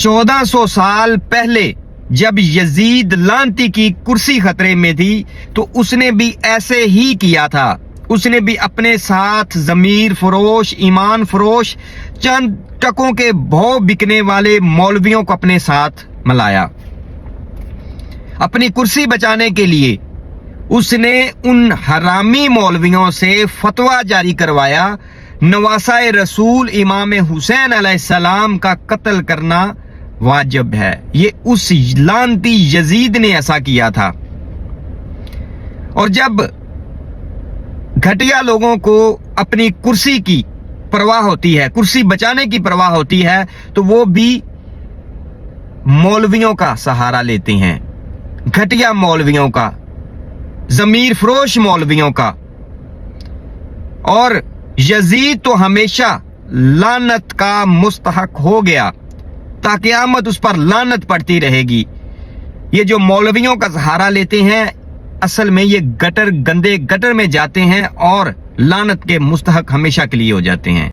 1400 سال پہلے جب یزید لعنتی کی کرسی خطرے میں تھی تو اس نے بھی ایسے ہی کیا تھا. اس نے بھی اپنے ساتھ ضمیر فروش، ایمان فروش، چند ٹکوں کے بھو بکنے والے مولویوں کو اپنے ساتھ ملایا. اپنی کرسی بچانے کے لیے اس نے ان حرامی مولویوں سے فتویٰ جاری کروایا نواسۂ رسول امام حسین علیہ السلام کا قتل کرنا واجب ہے. یہ اس لعنتی یزید نے ایسا کیا تھا. اور جب گھٹیا لوگوں کو اپنی کرسی کی پرواہ ہوتی ہے، کرسی بچانے کی پرواہ ہوتی ہے، تو وہ بھی مولویوں کا سہارا لیتے ہیں، گھٹیا مولویوں کا، ضمیر فروش مولویوں کا. اور یزید تو ہمیشہ لعنت کا مستحق ہو گیا، تا قیامت اس پر لعنت پڑتی رہے گی. یہ جو مولویوں کا سہارا لیتے ہیں، اصل میں یہ گٹر، گندے گٹر میں جاتے ہیں اور لعنت کے مستحق ہمیشہ کے لیے ہو جاتے ہیں.